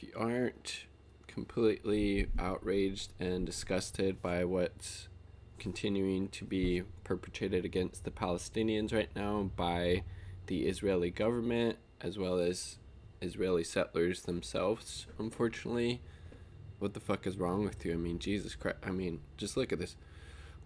if you aren't completely outraged and disgusted by what's continuing to be perpetrated against the Palestinians right now by the Israeli government as well as Israeli settlers themselves, unfortunately, what the fuck is wrong with you? I mean, Jesus Christ. I mean, just look at this.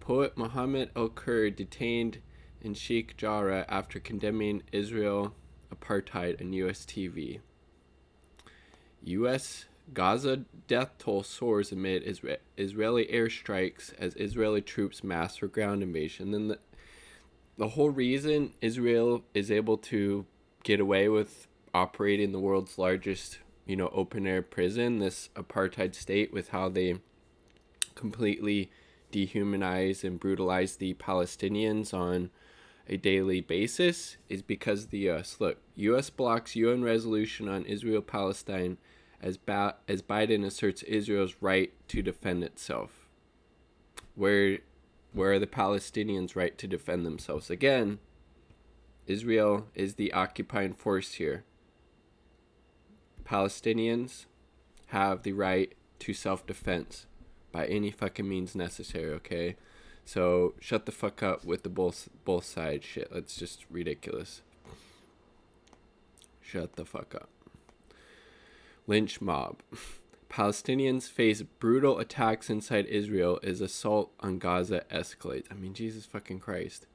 Poet Mohammed El-Kurd detained in Sheikh Jarrah after condemning Israel apartheid on U.S. TV. U.S. Gaza death toll soars amid Israeli airstrikes as Israeli troops mass for ground invasion. Then the whole reason Israel is able to get away with operating the world's largest, open air prison, this apartheid state, with how they completely dehumanize and brutalize the Palestinians on a daily basis, is because the U.S. Look, U.S. blocks UN resolution on Israel-Palestine as Biden asserts Israel's right to defend itself. Where are the Palestinians' right to defend themselves? Again, Israel is the occupying force here. Palestinians have the right to self-defense by any fucking means necessary, okay? So shut the fuck up with the both sides shit. That's just ridiculous. Shut the fuck up. Lynch mob. Palestinians face brutal attacks inside Israel as assault on Gaza escalates. I mean, Jesus fucking Christ.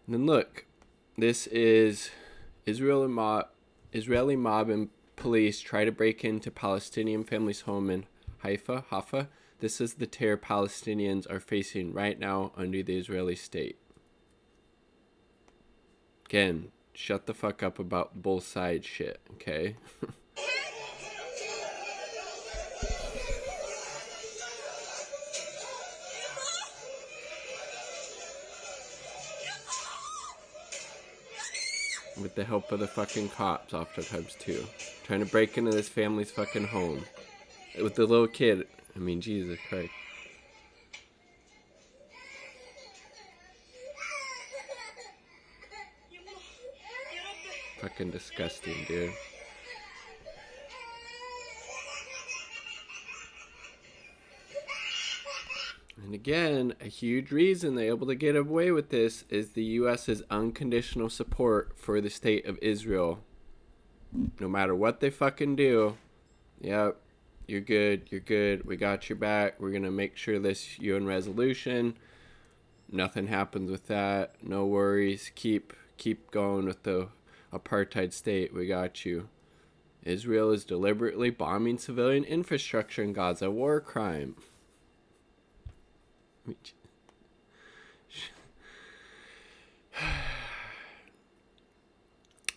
And then look, this is Israeli mob and police try to break into Palestinian family's home in Haifa. This is the terror Palestinians are facing right now under the Israeli state. Again, shut the fuck up about both sides shit, okay? With the help of the fucking cops oftentimes too. Trying to break into this family's fucking home. With the little kid. I mean, Jesus Christ. Fucking disgusting, dude. And again, a huge reason they're able to get away with this is the U.S.'s unconditional support for the state of Israel. No matter what they fucking do, yep, you're good, we got your back, we're gonna make sure this UN resolution, nothing happens with that, no worries, keep going with the apartheid state, we got you. Israel is deliberately bombing civilian infrastructure in Gaza, war crime.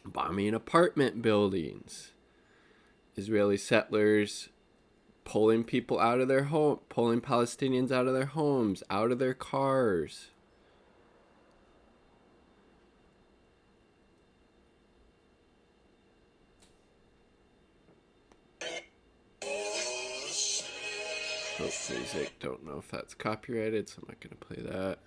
Bombing apartment buildings. Israeli settlers pulling people out of their home, pulling Palestinians out of their homes, out of their cars. Oh, music. Don't know if that's copyrighted, so I'm not going to play that.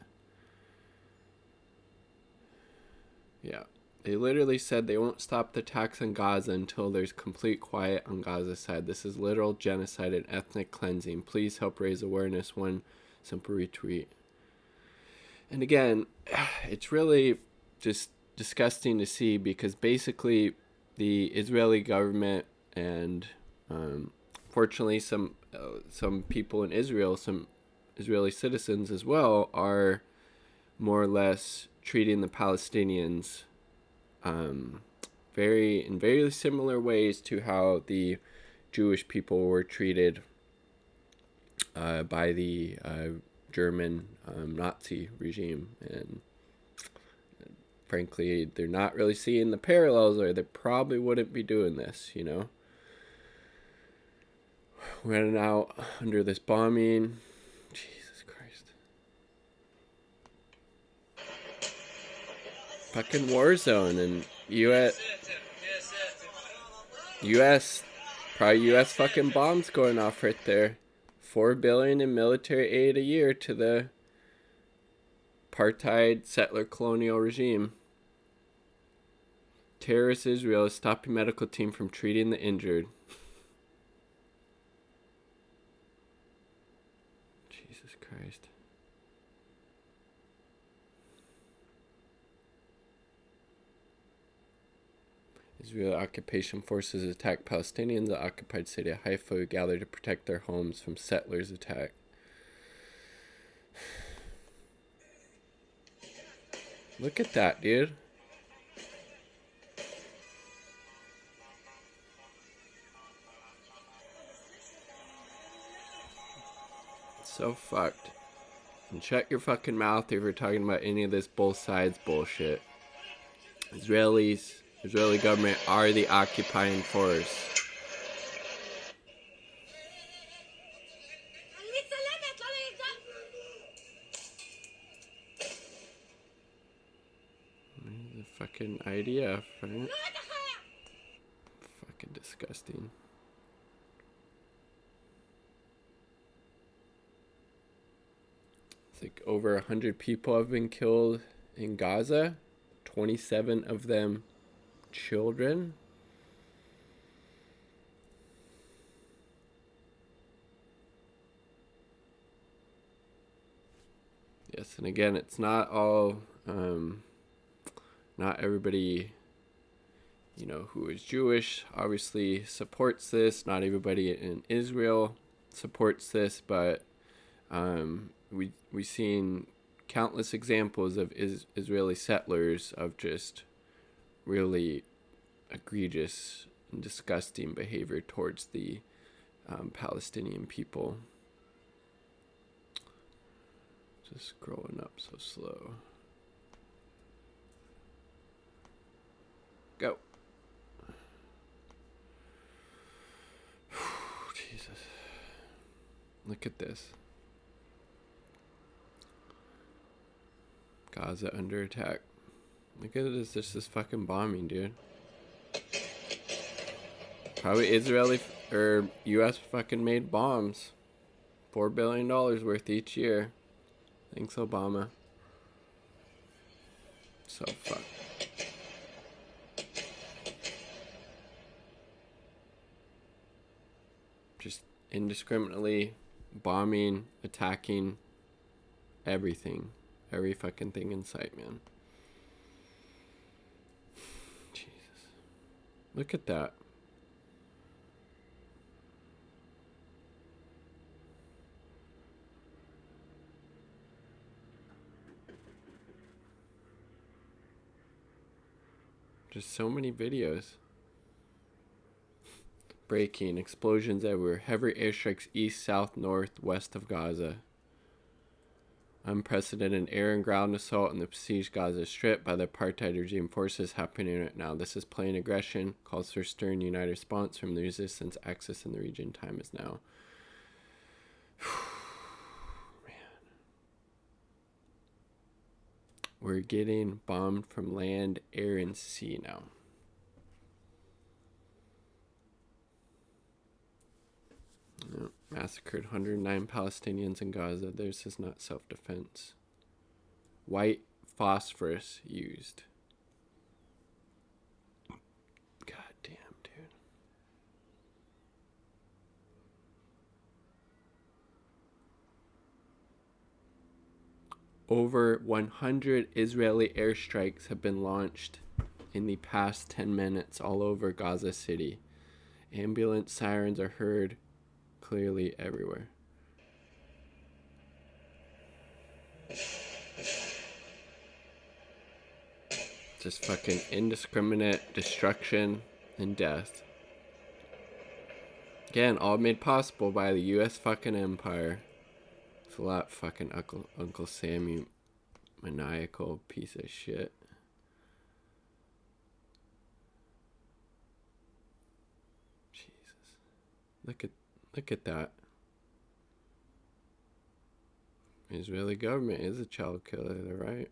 Yeah. They literally said they won't stop the attacks on Gaza until there's complete quiet on Gaza's side. This is literal genocide and ethnic cleansing. Please help raise awareness. One simple retweet. And again, it's really just disgusting to see because basically the Israeli government and fortunately some people in Israel, some Israeli citizens as well, are more or less treating the Palestinians in very similar ways to how the Jewish people were treated by the German Nazi regime. And frankly, they're not really seeing the parallels, or they probably wouldn't be doing this, We're now under this bombing. Jesus Christ. Fucking war zone, and probably U.S. fucking bombs going off right there. $4 billion in military aid a year to the apartheid settler colonial regime. Terrorist Israel is stopping medical team from treating the injured. Israeli occupation forces attacked Palestinians in the occupied city of Haifa who gathered to protect their homes from settlers' attack. Look at that, dude. It's so fucked. And shut your fucking mouth if you're talking about any of this both sides bullshit. Israeli government are the occupying force. The fucking IDF, right? Fucking disgusting. It's like over 100 people have been killed in Gaza. 27 of them children. Yes, and again, it's not all, not everybody, you know, who is Jewish obviously supports this. Not everybody in Israel supports this, but we've seen countless examples of Israeli settlers of just really egregious and disgusting behavior towards the Palestinian people. Just scrolling up so slow. Go. Jesus. Look at this. Gaza under attack. Look at this. Just this fucking bombing, dude. Probably Israeli or U.S. fucking made bombs. $4 billion worth each year. Thanks, Obama. So fuck. Just indiscriminately bombing, attacking everything. Every fucking thing in sight, man. Jesus. Look at that. Just so many videos. Breaking, explosions everywhere. Heavy airstrikes east, south, north, west of Gaza. Unprecedented air and ground assault on the besieged Gaza Strip by the apartheid regime forces happening right now. This is plain aggression. Calls for stern united response from the resistance axis in the region. Time is now. Man. We're getting bombed from land, air, and sea now. Massacred 109 Palestinians in Gaza. This is not self-defense. White phosphorus used. God damn, dude. Over 100 Israeli airstrikes have been launched in the past 10 minutes all over Gaza City. Ambulance sirens are heard clearly everywhere. Just fucking indiscriminate destruction and death. Again, all made possible by the U.S. fucking empire. It's a lot fucking Uncle Sam, you maniacal piece of shit. Jesus. Look at that. Israeli government is a child killer, they're right.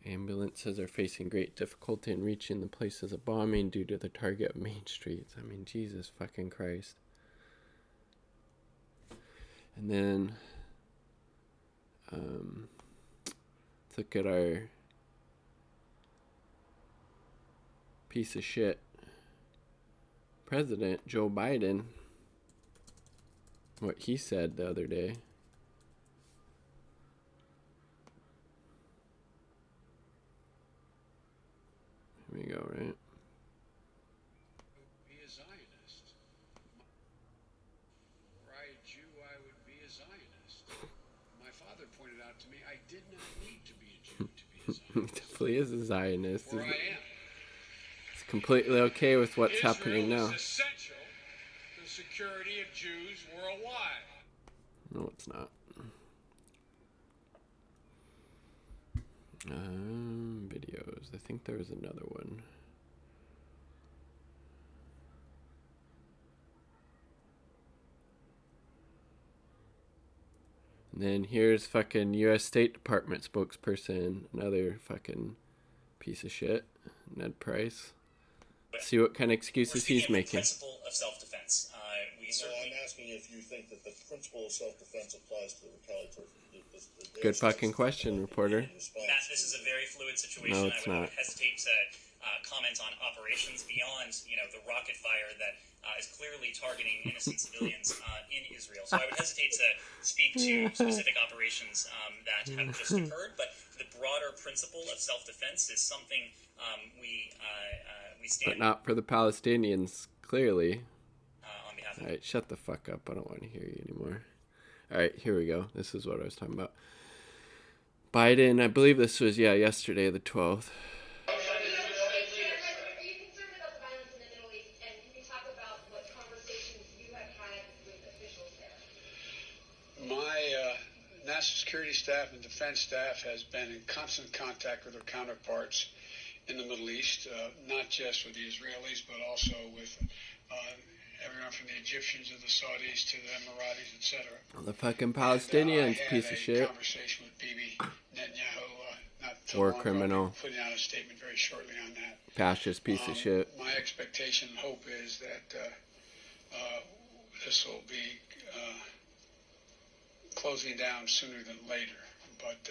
Ambulances are facing great difficulty in reaching the places of bombing due to the target of main streets. I mean, Jesus fucking Christ. And then, let's look at our piece of shit President Joe Biden, what he said the other day. definitely is a Zionist. Where I am. It's completely okay with what's Israel happening now. is essential to the security of Jews worldwide. No, it's not. Videos. I think there was another one. And then here's fucking U.S. State Department spokesperson, another fucking piece of shit, Ned Price. See what kind of excuses he's making. Principle of self-defense. I'm asking if you think that the principle of self-defense applies to the retaliatory. Good fucking question, reporter. Matt, this is a very fluid situation. No, it's I would not. hesitate to comment on operations beyond, the rocket fire that is clearly targeting innocent civilians in Israel. So I would hesitate to speak to specific operations that have just occurred. But the broader principle of self-defense is something we stand. But not for the Palestinians, clearly. On behalf of. All right, shut the fuck up. I don't want to hear you anymore. All right, here we go. This is what I was talking about. Biden, I believe this was, yesterday, the 12th. My national security staff and defense staff has been in constant contact with their counterparts in the Middle East, not just with the Israelis, but also with everyone from the Egyptians to the Saudis to the Emiratis, etc. The fucking Palestinians, piece of shit. I had a conversation with Bibi Netanyahu not too War long criminal. ago, putting out a statement very shortly on that. Fascist piece of shit. My expectation and hope is that this will be closing down sooner than later. But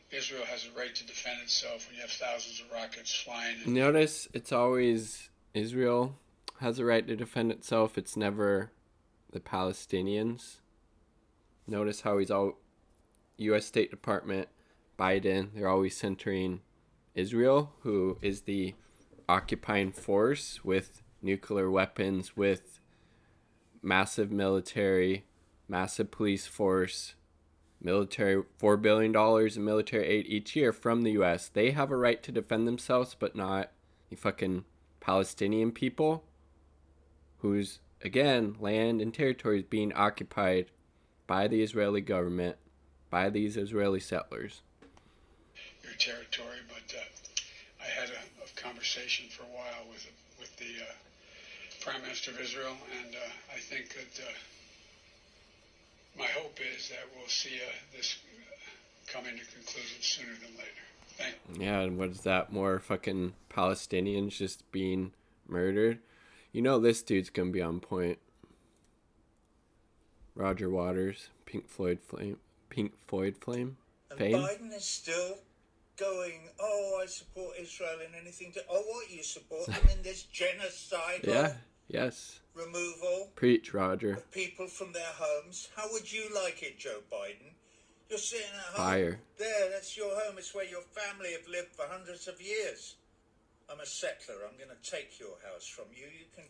Israel has a right to defend itself when you have thousands of rockets flying. Notice it's always Israel has a right to defend itself. It's never the Palestinians. Notice how he's all U.S. State Department, Biden, they're always centering Israel, who is the occupying force with nuclear weapons, with massive military, massive police force, military, $4 billion in military aid each year from the U.S. They have a right to defend themselves, but not the fucking Palestinian people, whose, again, land and territory is being occupied by the Israeli government, by these Israeli settlers. Your territory, but I had a conversation for a while with the Prime Minister of Israel, and I think that my hope is that we'll see this coming to conclusion sooner than later. Thank you. Yeah, and what is that? More fucking Palestinians just being murdered? You know this dude's gonna be on point. Roger Waters, Pink Floyd fame. And Biden is still going, I support Israel in anything to... Oh, what, you support them in this genocidal yes. removal Preach, Roger. of people from their homes? How would you like it, Joe Biden? You're sitting at home. Fire. There, that's your home. It's where your family have lived for hundreds of years. I'm a settler. I'm going to take your house from you. You can...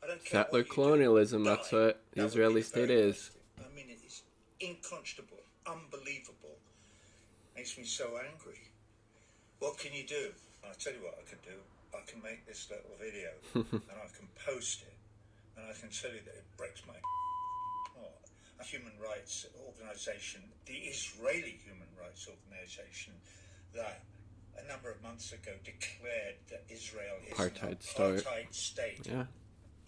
I don't care Settler what you colonialism, do. that's what the That Israeli would be state very is. nasty. I mean, it is unconscionable, unbelievable. Makes me so angry. What can you do? I'll tell you what I can do. I can make this little video and I can post it, and I can tell you that it breaks my heart. A human rights organization, the Israeli Human Rights Organization, that a number of months ago declared that Israel is an apartheid state. Yeah.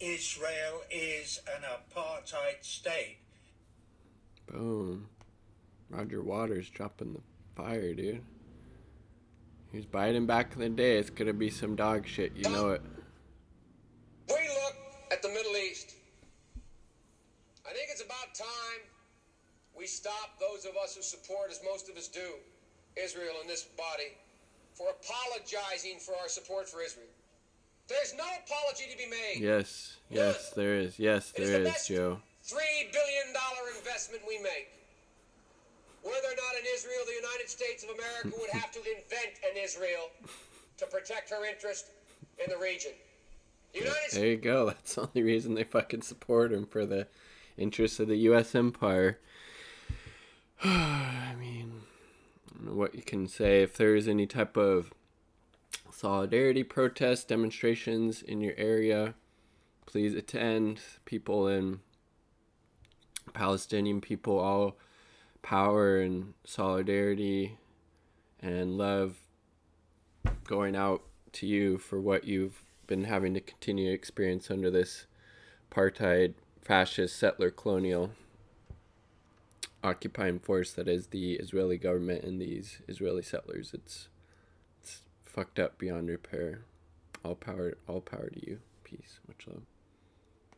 Israel is an apartheid state. Boom. Roger Waters dropping the fire, dude. Here's Biden back in the day. It's gonna be some dog shit, you know it. We look at the Middle East. I think it's about time we stop, those of us who support, as most of us do, Israel in this body, for apologizing for our support for Israel. There's no apology to be made. Yes, there is. Yes, there is, Joe. $3 billion investment we make. Whether or not in Israel, the United States of America would have to invent an Israel to protect her interest in the region. There you go. That's the only reason they fucking support him, for the interests of the U.S. empire. I mean, what you can say. If there is any type of solidarity protests, demonstrations in your area, please attend. People in Palestinian people, all power and solidarity and love going out to you for what you've been having to continue to experience under this apartheid, fascist, settler, colonial occupying force that is the Israeli government and these Israeli settlers. It's fucked up beyond repair. All power to you. Peace. Much love.